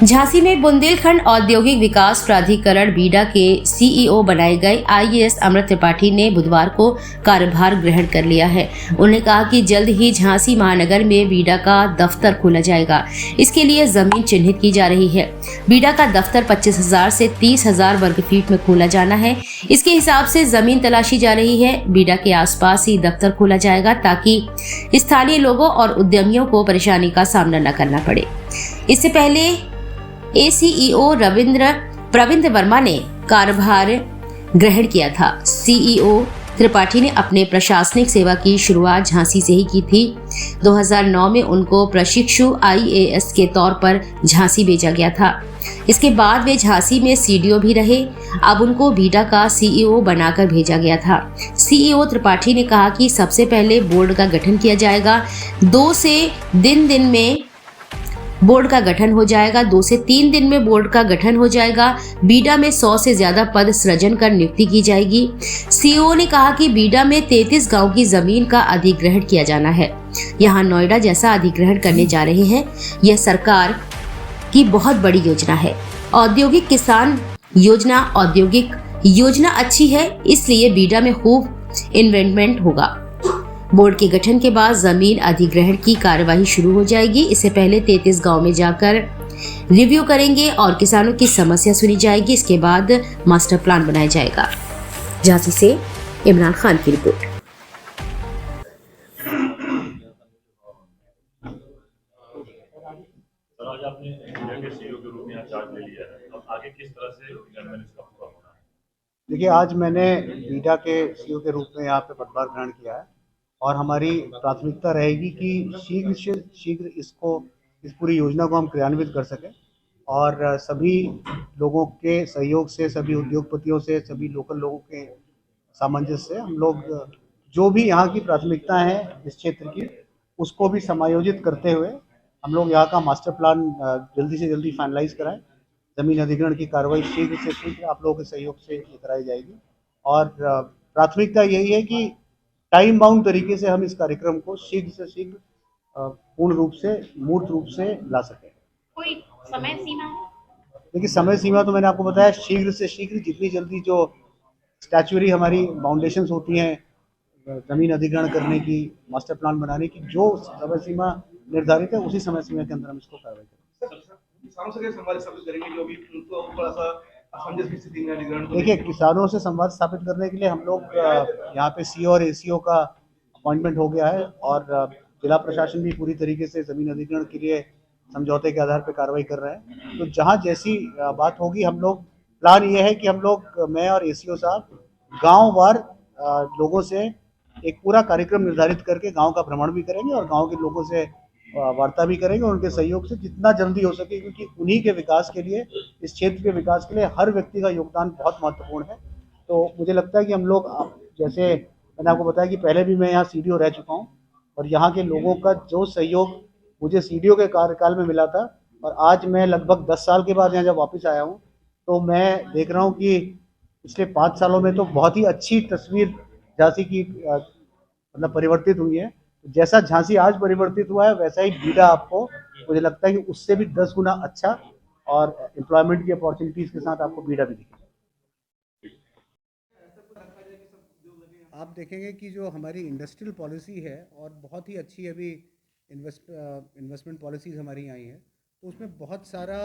झांसी में बुंदेलखंड औद्योगिक विकास प्राधिकरण बीडा के सीईओ बनाए गए आईएएस अमृत त्रिपाठी ने बुधवार को कार्यभार ग्रहण कर लिया है। उन्होंने कहा कि जल्द ही झांसी महानगर में बीडा का दफ्तर खोला जाएगा। इसके लिए जमीन चिन्हित की जा रही है। बीडा का दफ्तर 25,000 से 30,000 वर्ग फीट में खोला जाना है। इसके हिसाब से जमीन तलाशी जा रही है। बीडा के आसपास ही दफ्तर खोला जाएगा ताकि स्थानीय लोगों और उद्यमियों को परेशानी का सामना न करना पड़े। इससे पहले एसीईओ प्रविंद्र वर्मा ने कार्यभार ग्रहण किया था। सीईओ त्रिपाठी ने अपने प्रशासनिक सेवा की शुरुआत झांसी से ही की थी। 2009 में उनको प्रशिक्षु आईएएस के तौर पर झांसी भेजा गया था। इसके बाद वे झांसी में सीडीओ भी रहे। अब उनको बीडा का सीईओ बनाकर भेजा गया था। सीईओ त्रिपाठी ने कहा कि सबसे पहले बोर्ड का गठन किया जाएगा। 2 से 3 दिन में बोर्ड का गठन हो जाएगा। 2 से 3 दिन में बोर्ड का गठन हो जाएगा। बीडा में 100 से ज्यादा पद सृजन कर नियुक्ति की जाएगी। सीईओ ने कहा कि बीडा में 33 गांव की जमीन का अधिग्रहण किया जाना है। यहां नोएडा जैसा अधिग्रहण करने जा रहे हैं। यह सरकार की बहुत बड़ी योजना है। औद्योगिक किसान योजना औद्योगिक योजना अच्छी है, इसलिए बीडा में खूब इन्वेस्टमेंट होगा। बोर्ड के गठन के बाद जमीन अधिग्रहण की कार्यवाही शुरू हो जाएगी। इससे पहले 33 गांव में जाकर रिव्यू करेंगे और किसानों की समस्या सुनी जाएगी। इसके बाद मास्टर प्लान बनाया जाएगा। झांसी से इमरान खान की रिपोर्ट। आज आपने इंडिया के सीईओ के रूप में यहाँ चार्ज ले लिया है, अब आगे किस तरह से गवर्नमेंट इसका पूरा होना है? देखिए, आज मैंने बीडा के सीईओ के रूप में यहाँ पे पदभार ग्रहण किया है और हमारी प्राथमिकता रहेगी कि शीघ्र से शीघ्र इस पूरी योजना को हम क्रियान्वित कर सकें और सभी लोगों के सहयोग से, सभी उद्योगपतियों से, सभी लोकल लोगों के सामंजस्य से हम लोग जो भी यहाँ की प्राथमिकताएं हैं इस क्षेत्र की, उसको भी समायोजित करते हुए हम लोग यहाँ का मास्टर प्लान जल्दी से जल्दी फाइनलाइज कराएं। ज़मीन अधिग्रहण की कार्रवाई शीघ्र से शीघ्र आप लोगों के सहयोग से कराई जाएगी और प्राथमिकता यही है कि टाइम बाउंड तरीके से हम इस कार्यक्रम को शीघ्र से शीघ्र पूर्ण रूप से, मूर्त रूप से ला सकें। कोई समय सीमा है? देखिए, समय सीमा तो मैंने आपको बताया, शीघ्र से शीघ्र जितनी जल्दी जो स्टैच्यूरी हमारी फाउंडेशंस होती हैं ज़मीन अधिग्रहण करने की, मास्टर प्लान बनाने की, जो समय सीमा निर्धारित है उसी समय सीमा के अंदर हम इसको कार्रवाई करेंगे। किसानों से संवाद स्थापित करेंगे जो भी उनको थोड़ा सा असमंजस की स्थिति में अधिग्रहण। देखिए, किसानों से संवाद स्थापित करने के लिए हम लोग यहाँ पे सीओ और एसीओ का अपॉइंटमेंट हो गया है और जिला प्रशासन भी पूरी तरीके से ज़मीन अधिग्रहण के लिए समझौते के आधार पर कार्रवाई कर रहे हैं। तो जहाँ जैसी बात होगी, हम लोग प्लान ये है कि हम लोग, मैं और एसीओ साहब, गाँववार लोगों से एक पूरा कार्यक्रम निर्धारित करके गांव का भ्रमण भी करेंगे और गांव के लोगों से वार्ता भी करेंगे और उनके सहयोग से जितना जल्दी हो सके, क्योंकि उन्हीं के विकास के लिए, इस क्षेत्र के विकास के लिए हर व्यक्ति का योगदान बहुत महत्वपूर्ण है। तो मुझे लगता है कि हम लोग, जैसे मैंने आपको बताया कि पहले भी मैं यहाँ सीडीओ रह चुका हूँ और यहाँ के लोगों का जो सहयोग मुझे सीडीओ के कार्यकाल में मिला था और आज मैं लगभग 10 साल के बाद यहाँ जब वापस आया हूँ तो मैं देख रहा हूँ कि पिछले 5 सालों में तो बहुत ही अच्छी तस्वीर झांसी की मतलब परिवर्तित हुई है। जैसा झांसी आज परिवर्तित हुआ है वैसा ही बीडा आपको, मुझे लगता है कि उससे भी 10 गुना अच्छा और एम्प्लॉयमेंट की अपॉर्चुनिटीज के साथ आपको बीडा भी दिखेगा। आप देखेंगे कि जो हमारी इंडस्ट्रियल पॉलिसी है और बहुत ही अच्छी अभी इन्वेस्टमेंट पॉलिसीज़ हमारी आई हैं, तो उसमें बहुत सारा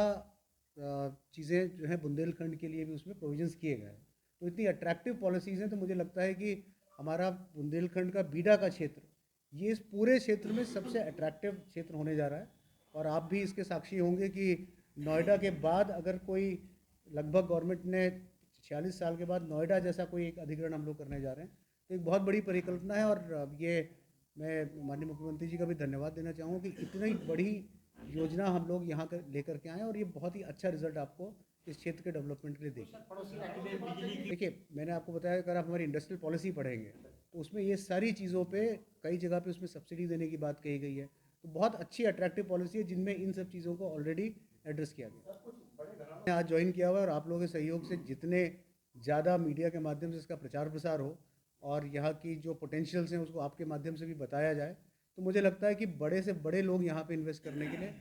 चीज़ें जो है बुंदेलखंड के लिए भी उसमें प्रोविजंस किए गए हैं। तो इतनी अट्रैक्टिव पॉलिसीज़ हैं, तो मुझे लगता है कि हमारा बुंदेलखंड का बीडा का क्षेत्र, ये इस पूरे क्षेत्र में सबसे अट्रैक्टिव क्षेत्र होने जा रहा है। और आप भी इसके साक्षी होंगे कि नोएडा के बाद अगर कोई, लगभग गवर्नमेंट ने 46 साल के बाद नोएडा जैसा कोई एक अधिग्रहण हम लोग करने जा रहे हैं, तो एक बहुत बड़ी परिकल्पना है। और ये मैं माननीय मुख्यमंत्री जी का भी धन्यवाद देना चाहूँगा कि इतनी बड़ी योजना हम लोग यहाँ लेकर के आए और ये बहुत ही अच्छा रिजल्ट आपको इस क्षेत्र के डेवलपमेंट के लिए देगी। देखिए, मैंने आपको बताया, अगर आप हमारी इंडस्ट्रियल पॉलिसी पढ़ेंगे तो उसमें ये सारी चीज़ों पे कई जगह पे उसमें सब्सिडी देने की बात कही गई है। तो बहुत अच्छी अट्रैक्टिव पॉलिसी है जिनमें इन सब चीज़ों को ऑलरेडी एड्रेस किया गया। मैंने आज ज्वाइन किया हुआ और आप लोगों के सहयोग से जितने ज़्यादा मीडिया के माध्यम से इसका प्रचार प्रसार हो और यहाँ की जो पोटेंशियल्स हैं उसको आपके माध्यम से भी बताया जाए, तो मुझे लगता है कि बड़े से बड़े लोग यहाँ पे इन्वेस्ट करने के लिए